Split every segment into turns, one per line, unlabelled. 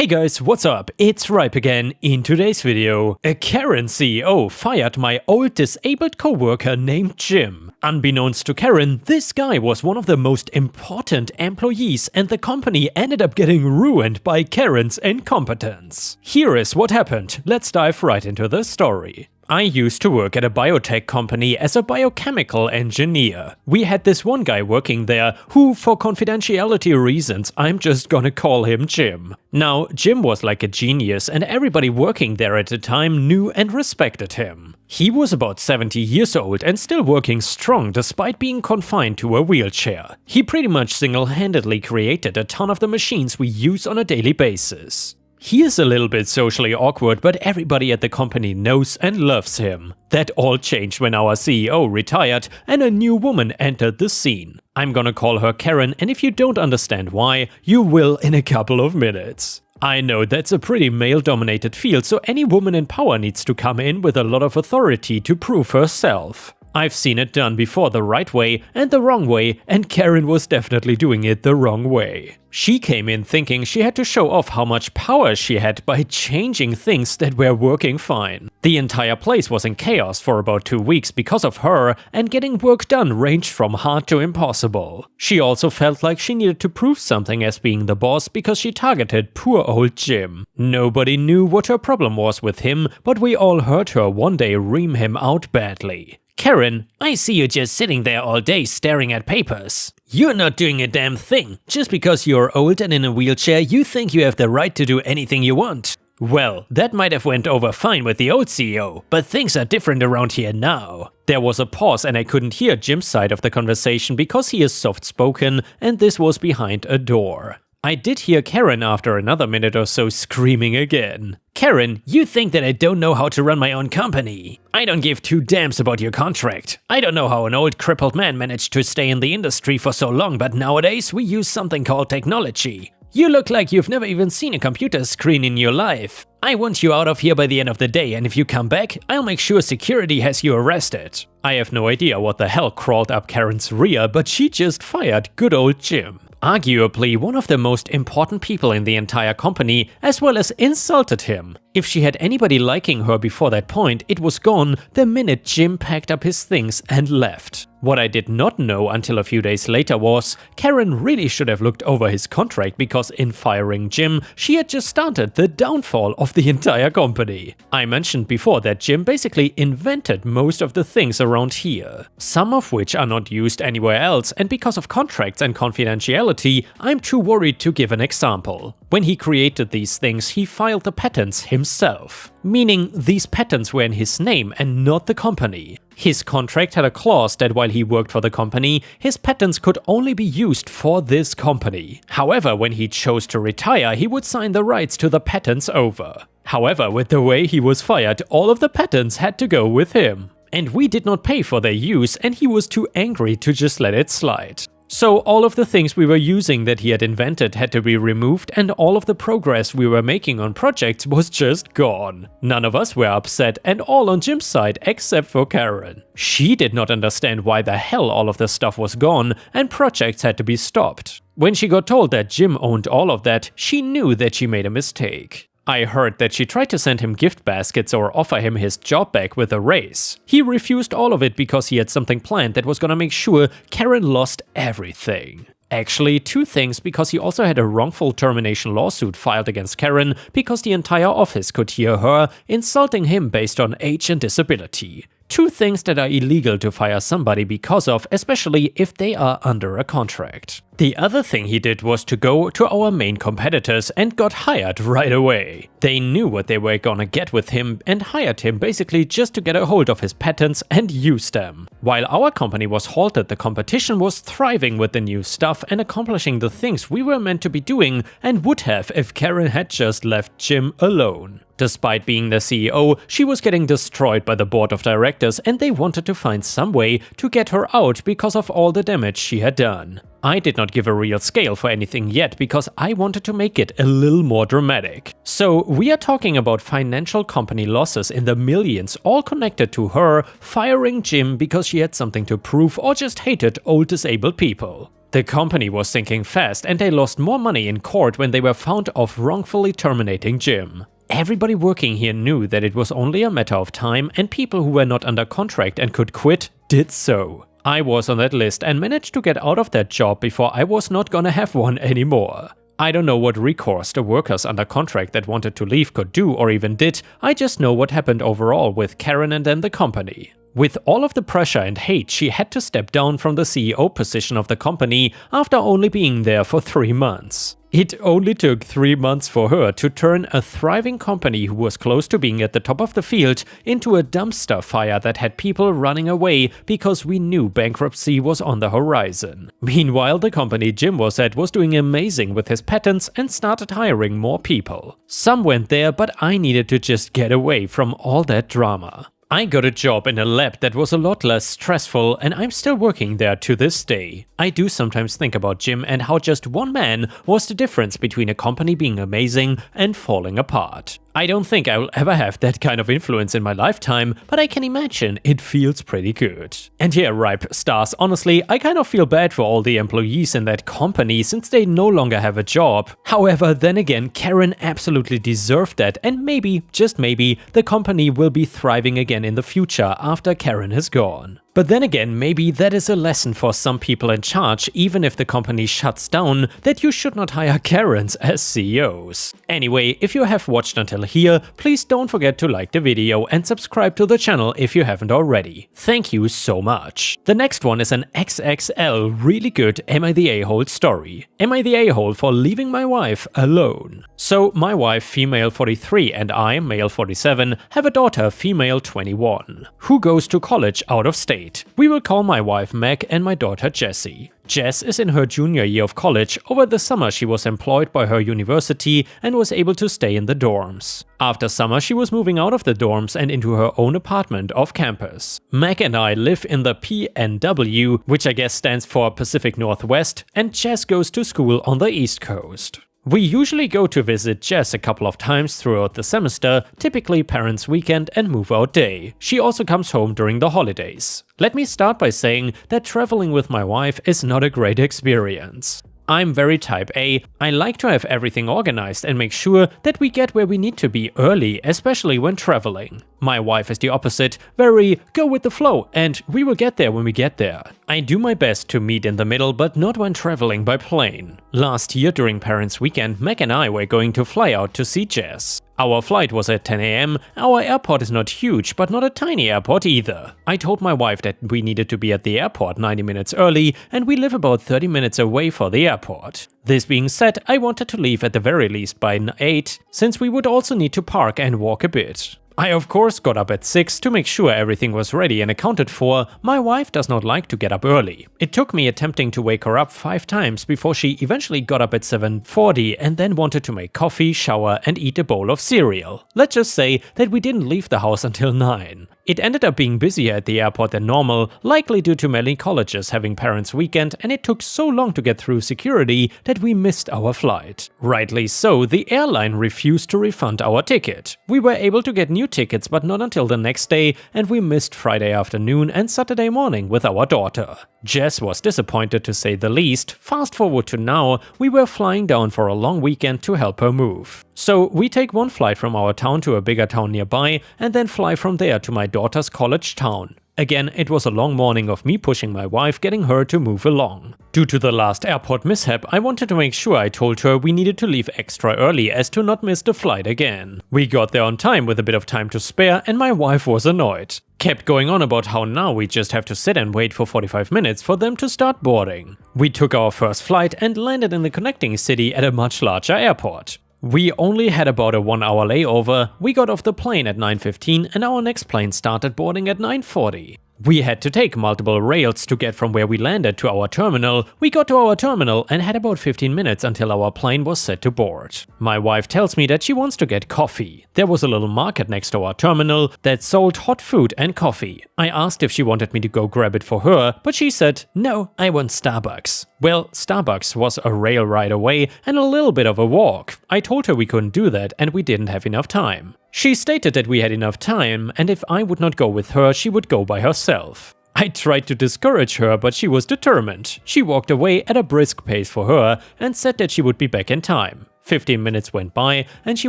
Hey guys, what's up? It's Ripe again. In today's video, a Karen CEO fired my old disabled coworker named Jim. Unbeknownst to Karen, this guy was one of the most important employees and the company ended up getting ruined by Karen's incompetence. Here is what happened. Let's dive right into the story. I used to work at a biotech company as a biochemical engineer. We had this one guy working there who, for confidentiality reasons, I'm just gonna call him Jim. Now, Jim was like a genius and everybody working there at the time knew and respected him. He was about 70 years old and still working strong despite being confined to a wheelchair. He pretty much single-handedly created a ton of the machines we use on a daily basis. He is a little bit socially awkward, but everybody at the company knows and loves him. That all changed when our CEO retired and a new woman entered the scene. I'm gonna call her Karen, and if you don't understand why, you will in a couple of minutes. I know that's a pretty male-dominated field, so any woman in power needs to come in with a lot of authority to prove herself. I've seen it done before the right way and the wrong way, and Karen was definitely doing it the wrong way. She came in thinking she had to show off how much power she had by changing things that were working fine. The entire place was in chaos for about 2 weeks because of her, and getting work done ranged from hard to impossible. She also felt like she needed to prove something as being the boss because she targeted poor old Jim. Nobody knew what her problem was with him, but we all heard her one day ream him out badly. "Karen, I see you just sitting there all day staring at papers. You're not doing a damn thing. Just because you're old and in a wheelchair, you think you have the right to do anything you want." Well, that might have went over fine with the old CEO, but things are different around here now. There was a pause and I couldn't hear Jim's side of the conversation because he is soft-spoken and this was behind a door. I did hear Karen after another minute or so screaming again. "Karen, you think that I don't know how to run my own company? I don't give two damns about your contract. I don't know how an old crippled man managed to stay in the industry for so long, but nowadays we use something called technology. You look like you've never even seen a computer screen in your life. I want you out of here by the end of the day, and if you come back, I'll make sure security has you arrested." I have no idea what the hell crawled up Karen's rear, but she just fired good old Jim. Arguably one of the most important people in the entire company, as well as insulted him. If she had anybody liking her before that point, it was gone the minute Jim packed up his things and left. What I did not know until a few days later was, Karen really should have looked over his contract because in firing Jim, she had just started the downfall of the entire company. I mentioned before that Jim basically invented most of the things around here, some of which are not used anywhere else, and because of contracts and confidentiality, I'm too worried to give an example. When he created these things, he filed the patents himself, meaning these patents were in his name and not the company. His contract had a clause that while he worked for the company, his patents could only be used for this company. However, when he chose to retire, he would sign the rights to the patents over. However, with the way he was fired, all of the patents had to go with him. And we did not pay for their use, and he was too angry to just let it slide. So all of the things we were using that he had invented had to be removed, and all of the progress we were making on projects was just gone. None of us were upset, and all on Jim's side except for Karen. She did not understand why the hell all of the stuff was gone and projects had to be stopped. When she got told that Jim owned all of that, she knew that she made a mistake. I heard that she tried to send him gift baskets or offer him his job back with a raise. He refused all of it because he had something planned that was gonna make sure Karen lost everything. Actually, 2 things, because he also had a wrongful termination lawsuit filed against Karen because the entire office could hear her insulting him based on age and disability. 2 things that are illegal to fire somebody because of, especially if they are under a contract. The other thing he did was to go to our main competitors and got hired right away. They knew what they were gonna get with him and hired him basically just to get a hold of his patents and use them. While our company was halted, the competition was thriving with the new stuff and accomplishing the things we were meant to be doing and would have if Karen had just left Jim alone. Despite being the CEO, she was getting destroyed by the board of directors and they wanted to find some way to get her out because of all the damage she had done. I did not give a real scale for anything yet because I wanted to make it a little more dramatic. So we are talking about financial company losses in the millions, all connected to her firing Jim because she had something to prove or just hated old disabled people. The company was sinking fast and they lost more money in court when they were found of wrongfully terminating Jim. Everybody working here knew that it was only a matter of time, and people who were not under contract and could quit did so. I was on that list and managed to get out of that job before I was not gonna have one anymore. I don't know what recourse the workers under contract that wanted to leave could do or even did, I just know what happened overall with Karen and then the company. With all of the pressure and hate, she had to step down from the CEO position of the company after only being there for 3 months. It only took 3 months for her to turn a thriving company who was close to being at the top of the field into a dumpster fire that had people running away because we knew bankruptcy was on the horizon. Meanwhile, the company Jim was at was doing amazing with his patents and started hiring more people. Some went there, but I needed to just get away from all that drama. I got a job in a lab that was a lot less stressful, and I'm still working there to this day. I do sometimes think about Jim and how just one man was the difference between a company being amazing and falling apart. I don't think I will ever have that kind of influence in my lifetime, but I can imagine it feels pretty good. And yeah, Ripe Stars, honestly, I kind of feel bad for all the employees in that company since they no longer have a job. However, then again, Karen absolutely deserved that, and maybe, just maybe, the company will be thriving again in the future after Karen is gone. But then again, maybe that is a lesson for some people in charge, even if the company shuts down, that you should not hire Karens as CEOs. Anyway, if you have watched until here, please don't forget to like the video and subscribe to the channel if you haven't already. Thank you so much. The next one is an XXL really good Am I the A-hole story. Am I the a-hole for leaving my wife alone? So my wife, female 43, and I, male 47, have a daughter, female 21, who goes to college out of state. We will call my wife Meg and my daughter Jessie. Jess is in her junior year of college. Over the summer she was employed by her university and was able to stay in the dorms. After summer she was moving out of the dorms and into her own apartment off campus. Meg and I live in the PNW, which I guess stands for Pacific Northwest, and Jess goes to school on the East Coast. We usually go to visit Jess a couple of times throughout the semester, typically parents' weekend and move-out day. She also comes home during the holidays. Let me start by saying that traveling with my wife is not a great experience. I'm very type A. I like to have everything organized and make sure that we get where we need to be early, especially when traveling. My wife is the opposite, very go with the flow, and we will get there when we get there. I do my best to meet in the middle, but not when traveling by plane. Last year during Parents' Weekend, Meg and I were going to fly out to see Jess. Our flight was at 10 AM, our airport is not huge, but not a tiny airport either. I told my wife that we needed to be at the airport 90 minutes early, and we live about 30 minutes away for the airport. This being said, I wanted to leave at the very least by 8, since we would also need to park and walk a bit. I of course got up at 6 to make sure everything was ready and accounted for. My wife does not like to get up early. It took me attempting to wake her up 5 times before she eventually got up at 7:40 and then wanted to make coffee, shower and eat a bowl of cereal. Let's just say that we didn't leave the house until 9. It ended up being busier at the airport than normal, likely due to many colleges having Parents' Weekend, and it took so long to get through security that we missed our flight. Rightly so, the airline refused to refund our ticket. We were able to get new tickets, but not until the next day, and we missed Friday afternoon and Saturday morning with our daughter. Jess was disappointed to say the least. Fast forward to now, we were flying down for a long weekend to help her move. So we take one flight from our town to a bigger town nearby and then fly from there to my daughter's college town. Again, it was a long morning of me pushing my wife, getting her to move along. Due to the last airport mishap, I wanted to make sure I told her we needed to leave extra early as to not miss the flight again. We got there on time with a bit of time to spare, and my wife was annoyed. Kept going on about how now we just have to sit and wait for 45 minutes for them to start boarding. We took our first flight and landed in the connecting city at a much larger airport. We only had about a 1-hour layover. We got off the plane at 9:15 and our next plane started boarding at 9:40. We had to take multiple rails to get from where we landed to our terminal. We got to our terminal and had about 15 minutes until our plane was set to board. My wife tells me that she wants to get coffee. There was a little market next to our terminal that sold hot food and coffee. I asked if she wanted me to go grab it for her, but she said, "No, I want Starbucks." Well, Starbucks was a rail ride away and a little bit of a walk. I told her we couldn't do that and we didn't have enough time. She stated that we had enough time, and if I would not go with her, she would go by herself. I tried to discourage her, but she was determined. She walked away at a brisk pace for her and said that she would be back in time. 15 minutes went by and she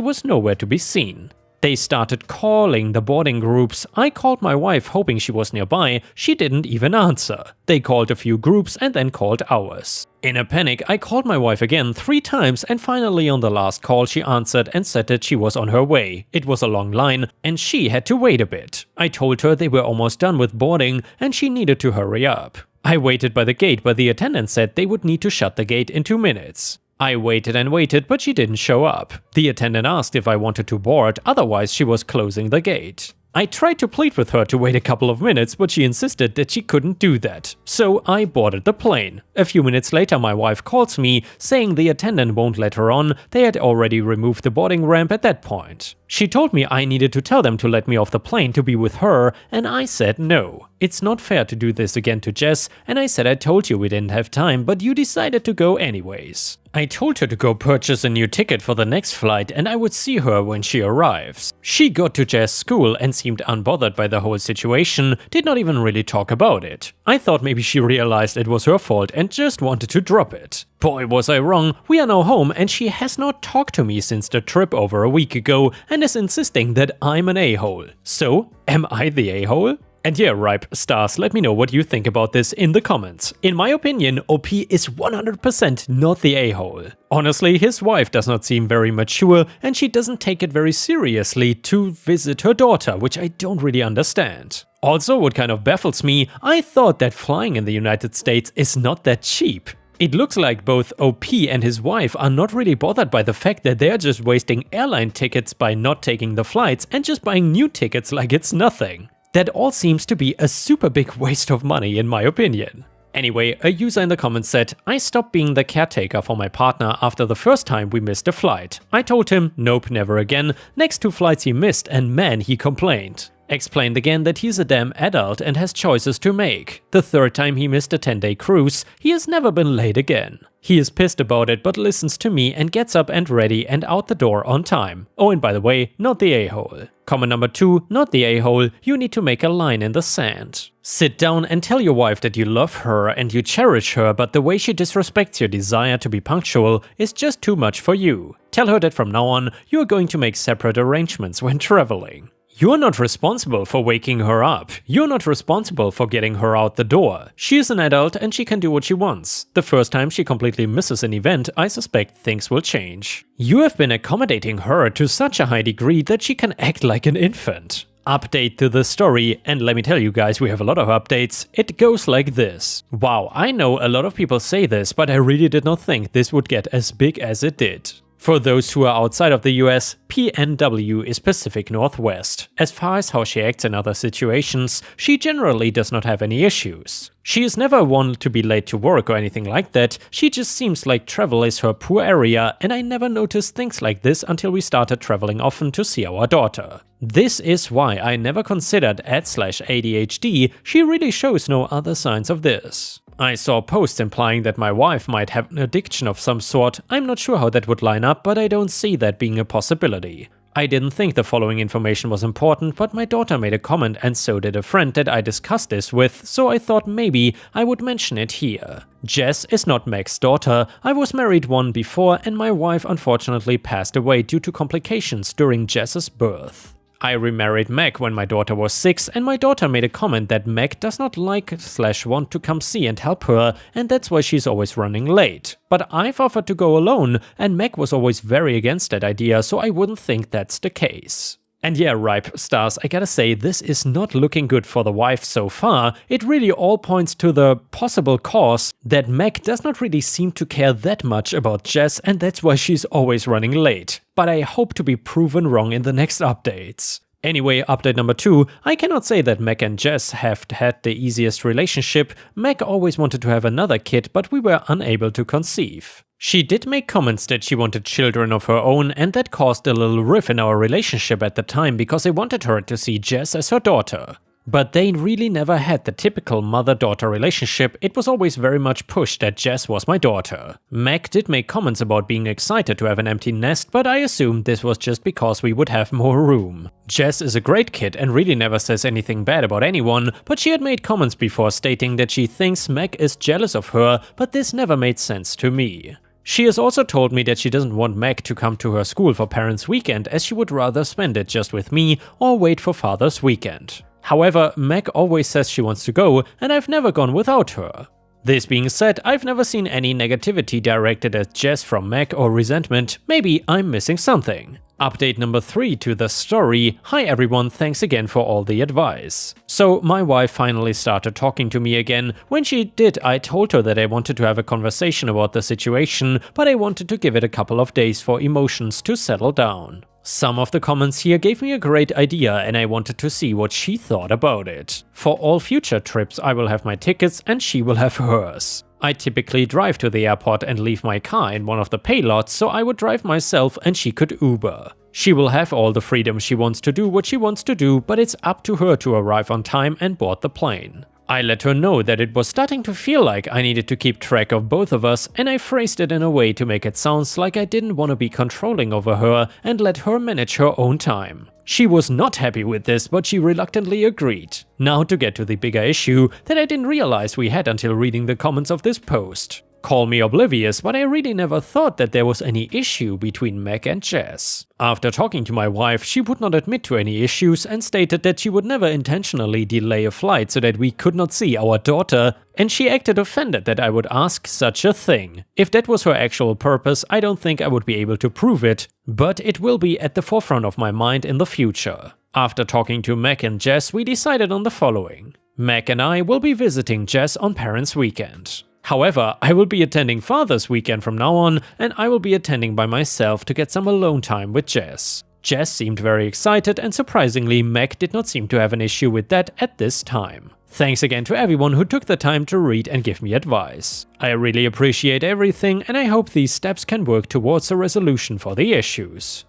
was nowhere to be seen. They started calling the boarding groups. I called my wife hoping she was nearby. She didn't even answer. They called a few groups and then called ours. In a panic, I called my wife again 3 times and finally on the last call she answered and said that she was on her way. It was a long line and she had to wait a bit. I told her they were almost done with boarding and she needed to hurry up. I waited by the gate, but the attendant said they would need to shut the gate in 2 minutes. I waited and waited, but she didn't show up. The attendant asked if I wanted to board, otherwise she was closing the gate. I tried to plead with her to wait a couple of minutes, but she insisted that she couldn't do that. So I boarded the plane. A few minutes later my wife calls me, saying the attendant won't let her on. They had already removed the boarding ramp at that point. She told me I needed to tell them to let me off the plane to be with her, and I said no. It's not fair to do this again to Jess, and I said I told you we didn't have time, but you decided to go anyways. I told her to go purchase a new ticket for the next flight and I would see her when she arrives. She got to Jess' school and seemed unbothered by the whole situation, did not even really talk about it. I thought maybe she realized it was her fault and just wanted to drop it. Boy, was I wrong. We are now home and she has not talked to me since the trip over a week ago and is insisting that I'm an a-hole. So, am I the a-hole? And yeah, Ripe Stars, let me know what you think about this in the comments. In my opinion, OP is 100% not the a-hole. Honestly, his wife does not seem very mature and she doesn't take it very seriously to visit her daughter, which I don't really understand. Also, what kind of baffles me, I thought that flying in the United States is not that cheap. It looks like both OP and his wife are not really bothered by the fact that they're just wasting airline tickets by not taking the flights and just buying new tickets like it's nothing. That all seems to be a super big waste of money in my opinion. Anyway, a user in the comments said, I stopped being the caretaker for my partner after the first time we missed a flight. I told him, nope, never again. Next 2 flights he missed and man, he complained. Explained again that he's a damn adult and has choices to make. The 3rd time he missed a 10-day cruise, he has never been late again. He is pissed about it but listens to me and gets up and ready and out the door on time. Oh, and by the way, not the a-hole. Comment number 2, not the a-hole, you need to make a line in the sand. Sit down and tell your wife that you love her and you cherish her, but the way she disrespects your desire to be punctual is just too much for you. Tell her that from now on, you are going to make separate arrangements when traveling. You're not responsible for waking her up. You're not responsible for getting her out the door. She is an adult and she can do what she wants. The first time she completely misses an event, I suspect things will change. You have been accommodating her to such a high degree that she can act like an infant. Update to the story, and let me tell you guys, we have a lot of updates. It goes like this. Wow, I know a lot of people say this, but I really did not think this would get as big as it did. For those who are outside of the US, PNW is Pacific Northwest. As far as how she acts in other situations, she generally does not have any issues. She is never one to be late to work or anything like that, she just seems like travel is her poor area, and I never noticed things like this until we started traveling often to see our daughter. This is why I never considered ADHD, she really shows no other signs of this. I saw posts implying that my wife might have an addiction of some sort. I'm not sure how that would line up, but I don't see that being a possibility. I didn't think the following information was important, but my daughter made a comment and so did a friend that I discussed this with, so I thought maybe I would mention it here. Jess is not Meg's daughter. I was married one before and my wife unfortunately passed away due to complications during Jess's birth. I remarried Meg when my daughter was 6 and my daughter made a comment that Meg does not like/want to come see and help her and that's why she's always running late. But I've offered to go alone and Meg was always very against that idea, so I wouldn't think that's the case. And yeah, Ripe Stars, I gotta say, this is not looking good for the wife so far. It really all points to the possible cause that Meg does not really seem to care that much about Jess and that's why she's always running late. But I hope to be proven wrong in the next updates. Anyway, update number 2, I cannot say that Meg and Jess have had the easiest relationship. Meg always wanted to have another kid, but we were unable to conceive. She did make comments that she wanted children of her own and that caused a little riff in our relationship at the time because I wanted her to see Jess as her daughter. But they really never had the typical mother-daughter relationship. It was always very much pushed that Jess was my daughter. Meg did make comments about being excited to have an empty nest, but I assumed this was just because we would have more room. Jess is a great kid and really never says anything bad about anyone, but she had made comments before stating that she thinks Meg is jealous of her, but this never made sense to me. She has also told me that she doesn't want Meg to come to her school for Parents' Weekend, as she would rather spend it just with me or wait for Father's Weekend. However, Meg always says she wants to go, and I've never gone without her. This being said, I've never seen any negativity directed at Jess from Meg or resentment. Maybe I'm missing something. Update number 3 to the story. Hi everyone, thanks again for all the advice. So my wife finally started talking to me again. When she did, I told her that I wanted to have a conversation about the situation, but I wanted to give it a couple of days for emotions to settle down. Some of the comments here gave me a great idea and I wanted to see what she thought about it. For all future trips I will have my tickets and she will have hers. I typically drive to the airport and leave my car in one of the pay lots, so I would drive myself and she could Uber. She will have all the freedom she wants to do what she wants to do, but it's up to her to arrive on time and board the plane. I let her know that it was starting to feel like I needed to keep track of both of us, and I phrased it in a way to make it sound like I didn't want to be controlling over her and let her manage her own time. She was not happy with this, but she reluctantly agreed. Now to get to the bigger issue that I didn't realize we had until reading the comments of this post. Call me oblivious, but I really never thought that there was any issue between Meg and Jess. After talking to my wife, she would not admit to any issues and stated that she would never intentionally delay a flight so that we could not see our daughter, and she acted offended that I would ask such a thing. If that was her actual purpose, I don't think I would be able to prove it, but it will be at the forefront of my mind in the future. After talking to Meg and Jess, we decided on the following. Meg and I will be visiting Jess on Parents' Weekend. However, I will be attending Father's Weekend from now on, and I will be attending by myself to get some alone time with Jess. Jess seemed very excited, and surprisingly, Meg did not seem to have an issue with that at this time. Thanks again to everyone who took the time to read and give me advice. I really appreciate everything, and I hope these steps can work towards a resolution for the issues.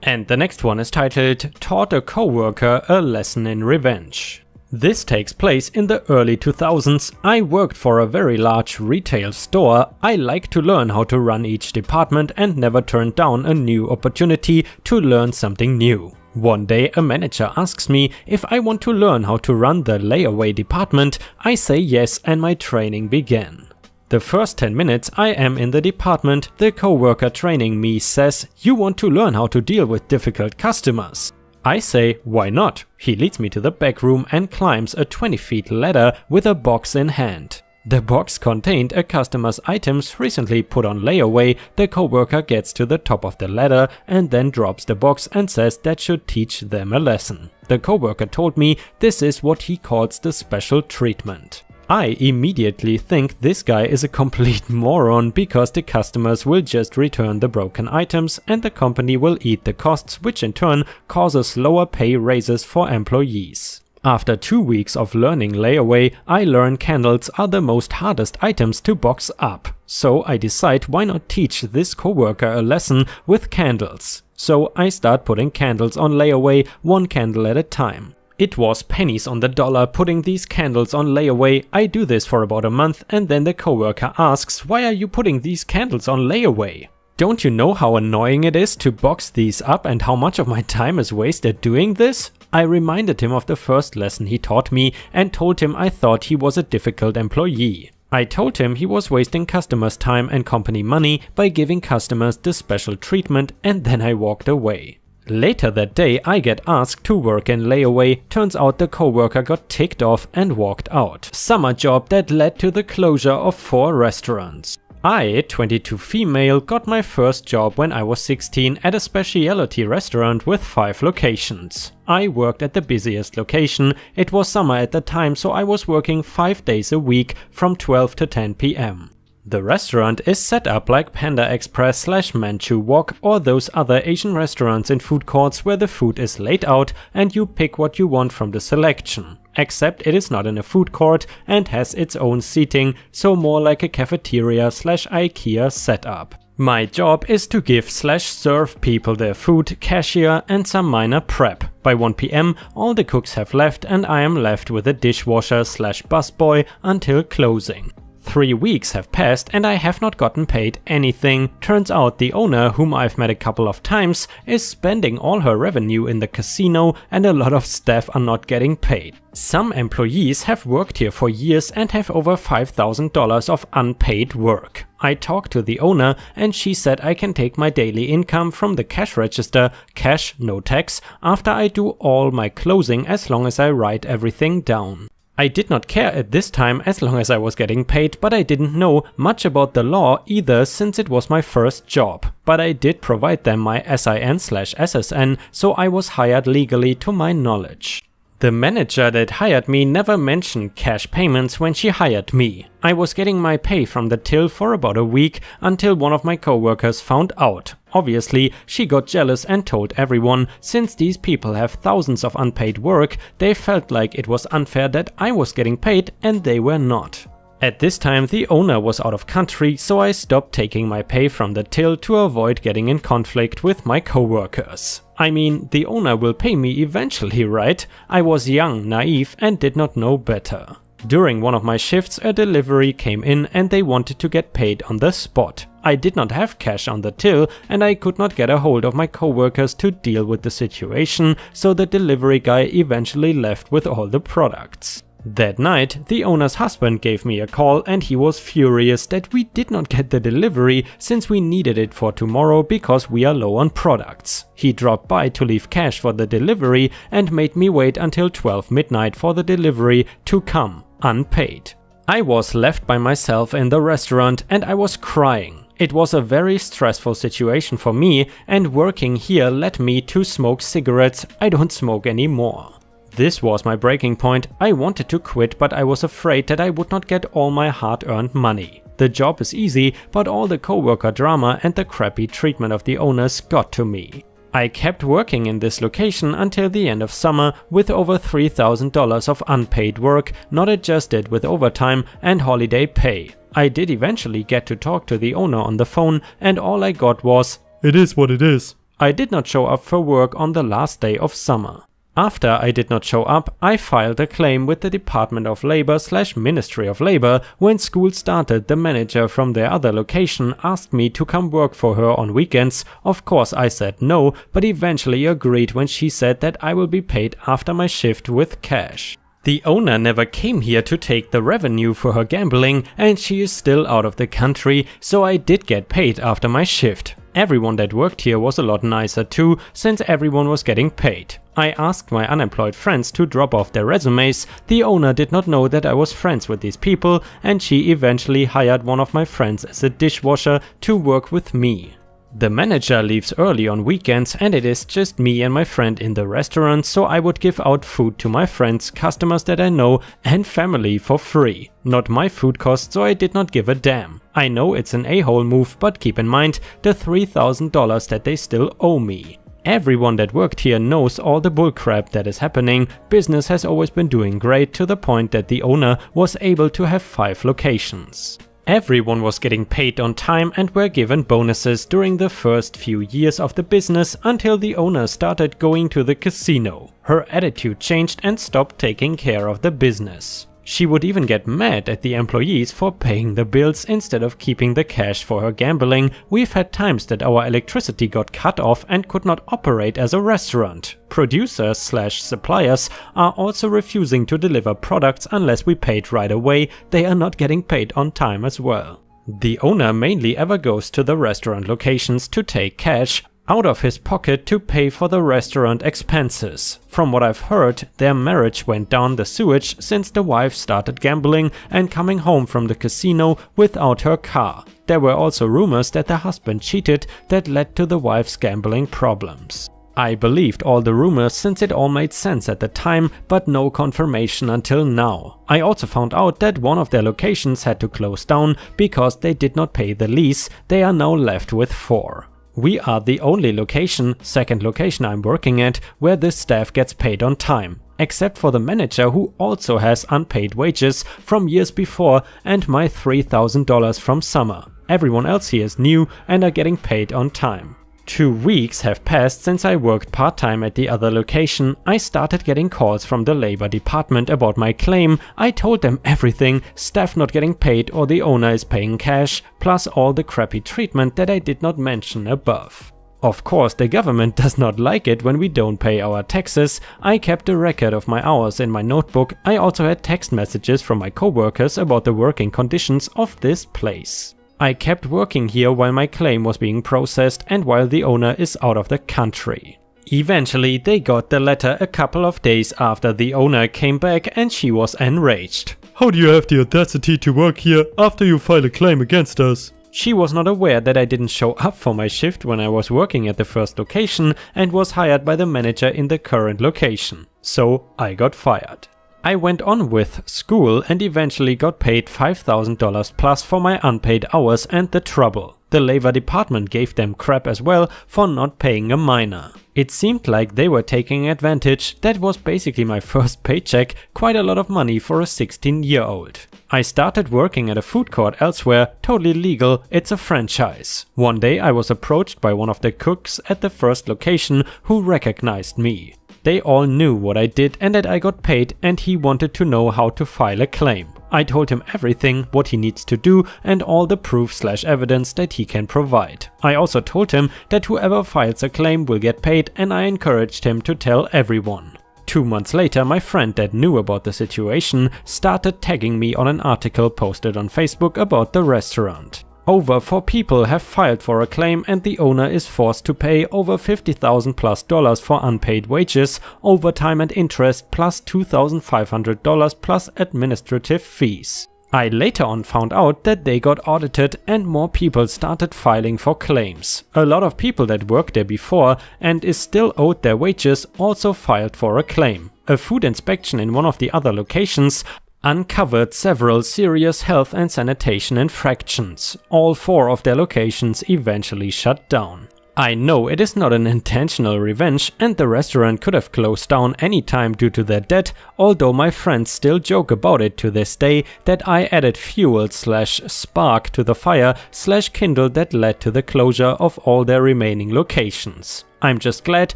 And the next one is titled, Taught a Coworker a Lesson in Revenge. This takes place in the early 2000s. I worked for a very large retail store. I like to learn how to run each department and never turned down a new opportunity to learn something new. One day a manager asks me if I want to learn how to run the layaway department. I say yes and my training began. The first 10 minutes I am in the department, the coworker training me says, "You want to learn how to deal with difficult customers." I say, why not? He leads me to the back room and climbs a 20-feet ladder with a box in hand. The box contained a customer's items recently put on layaway. The coworker gets to the top of the ladder and then drops the box and says that should teach them a lesson. The coworker told me this is what he calls the special treatment. I immediately think this guy is a complete moron because the customers will just return the broken items and the company will eat the costs, which in turn causes lower pay raises for employees. After 2 weeks of learning layaway, I learn candles are the most hardest items to box up. So I decide why not teach this coworker a lesson with candles. So I start putting candles on layaway, one candle at a time. It was pennies on the dollar putting these candles on layaway. I do this for about a month and then the coworker asks, "Why are you putting these candles on layaway? Don't you know how annoying it is to box these up and how much of my time is wasted doing this?" I reminded him of the first lesson he taught me and told him I thought he was a difficult employee. I told him he was wasting customers' time and company money by giving customers the special treatment, and then I walked away. Later that day I get asked to work in layaway. Turns out the coworker got ticked off and walked out. Summer job that led to the closure of 4 restaurants. I, 22 female, got my first job when I was 16 at a specialty restaurant with 5 locations. I worked at the busiest location. It was summer at the time, so I was working 5 days a week from 12 to 10 p.m. The restaurant is set up like Panda Express / Manchu Wok or those other Asian restaurants and food courts where the food is laid out and you pick what you want from the selection. Except it is not in a food court and has its own seating, so more like a cafeteria / IKEA setup. My job is to give / serve people their food, cashier and some minor prep. By 1 PM, all the cooks have left and I am left with a dishwasher slash busboy until closing. 3 weeks have passed and I have not gotten paid anything. Turns out the owner, whom I've met a couple of times, is spending all her revenue in the casino and a lot of staff are not getting paid. Some employees have worked here for years and have over $5,000 of unpaid work. I talked to the owner and she said I can take my daily income from the cash register, cash, no tax, after I do all my closing as long as I write everything down. I did not care at this time as long as I was getting paid, but I didn't know much about the law either since it was my first job. But I did provide them my SIN/SSN, so I was hired legally to my knowledge. The manager that hired me never mentioned cash payments when she hired me. I was getting my pay from the till for about a week until one of my coworkers found out. Obviously, she got jealous and told everyone. Since these people have thousands of unpaid work, they felt like it was unfair that I was getting paid and they were not. At this time the owner was out of country, so I stopped taking my pay from the till to avoid getting in conflict with my coworkers. I mean, the owner will pay me eventually, right? I was young, naive and did not know better. During one of my shifts a delivery came in and they wanted to get paid on the spot. I did not have cash on the till and I could not get a hold of my coworkers to deal with the situation, so the delivery guy eventually left with all the products. That night, the owner's husband gave me a call and he was furious that we did not get the delivery since we needed it for tomorrow because we are low on products. He dropped by to leave cash for the delivery and made me wait until 12 midnight for the delivery to come, unpaid. I was left by myself in the restaurant and I was crying. It was a very stressful situation for me and working here led me to smoke cigarettes. I don't smoke anymore. This was my breaking point. I wanted to quit, but I was afraid that I would not get all my hard-earned money. The job is easy, but all the coworker drama and the crappy treatment of the owners got to me. I kept working in this location until the end of summer with over $3,000 of unpaid work, not adjusted with overtime and holiday pay. I did eventually get to talk to the owner on the phone and all I got was, "It is what it is." I did not show up for work on the last day of summer. After I did not show up, I filed a claim with the Department of Labor/Ministry of Labor. When school started, the manager from their other location asked me to come work for her on weekends. Of course I said no, but eventually agreed when she said that I will be paid after my shift with cash. The owner never came here to take the revenue for her gambling and she is still out of the country, so I did get paid after my shift. Everyone that worked here was a lot nicer too, since everyone was getting paid. I asked my unemployed friends to drop off their resumes. The owner did not know that I was friends with these people and she eventually hired one of my friends as a dishwasher to work with me. The manager leaves early on weekends and it is just me and my friend in the restaurant, so I would give out food to my friends, customers that I know and family for free. Not my food cost, so I did not give a damn. I know it's an a-hole move, but keep in mind the $3,000 that they still owe me. Everyone that worked here knows all the bullcrap that is happening. Business has always been doing great to the point that the owner was able to have 5 locations. Everyone was getting paid on time and were given bonuses during the first few years of the business until the owner started going to the casino. Her attitude changed and stopped taking care of the business. She would even get mad at the employees for paying the bills instead of keeping the cash for her gambling. We've had times that our electricity got cut off and could not operate as a restaurant. Producers/suppliers are also refusing to deliver products unless we paid right away. They are not getting paid on time as well. The owner mainly ever goes to the restaurant locations to take cash out of his pocket to pay for the restaurant expenses. From what I've heard, their marriage went down the sewage since the wife started gambling and coming home from the casino without her car. There were also rumors that the husband cheated that led to the wife's gambling problems. I believed all the rumors since it all made sense at the time, but no confirmation until now. I also found out that one of their locations had to close down because they did not pay the lease. They are now left with 4. We are the only location, second location I'm working at, where this staff gets paid on time. Except for the manager who also has unpaid wages from years before and my $3,000 from summer. Everyone else here is new and are getting paid on time. 2 weeks have passed since I worked part-time at the other location. I started getting calls from the labor department about my claim. I told them everything, staff not getting paid or the owner is paying cash, plus all the crappy treatment that I did not mention above. Of course, the government does not like it when we don't pay our taxes. I kept a record of my hours in my notebook. I also had text messages from my coworkers about the working conditions of this place. I kept working here while my claim was being processed and while the owner is out of the country. Eventually, they got the letter a couple of days after the owner came back and she was enraged.
How do you have the audacity to work here after you file a claim against us?
She was not aware that I didn't show up for my shift when I was working at the first location and was hired by the manager in the current location. So I got fired. I went on with school and eventually got paid $5,000 plus for my unpaid hours and the trouble. The labor department gave them crap as well for not paying a minor. It seemed like they were taking advantage. That was basically my first paycheck, quite a lot of money for a 16-year-old. I started working at a food court elsewhere, totally legal, it's a franchise. One day I was approached by one of the cooks at the first location who recognized me. They all knew what I did and that I got paid, and he wanted to know how to file a claim. I told him everything, what he needs to do and all the proof/evidence that he can provide. I also told him that whoever files a claim will get paid, and I encouraged him to tell everyone. 2 months later, my friend that knew about the situation started tagging me on an article posted on Facebook about the restaurant. Over 4 people have filed for a claim and the owner is forced to pay over $50,000+ for unpaid wages, overtime and interest plus $2,500 plus administrative fees. I later on found out that they got audited and more people started filing for claims. A lot of people that worked there before and is still owed their wages also filed for a claim. A food inspection in one of the other locations uncovered several serious health and sanitation infractions. All 4 of their locations eventually shut down. I know it is not an intentional revenge and the restaurant could have closed down any time due to their debt, although my friends still joke about it to this day that I added fuel/spark to the fire/kindle that led to the closure of all their remaining locations. I'm just glad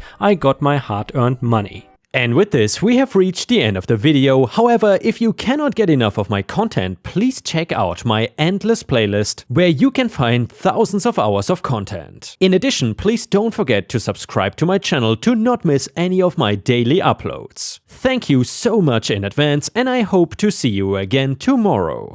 I got my hard-earned money. And with this, we have reached the end of the video. However, if you cannot get enough of my content, please check out my endless playlist, where you can find thousands of hours of content. In addition, please don't forget to subscribe to my channel to not miss any of my daily uploads. Thank you so much in advance, and I hope to see you again tomorrow.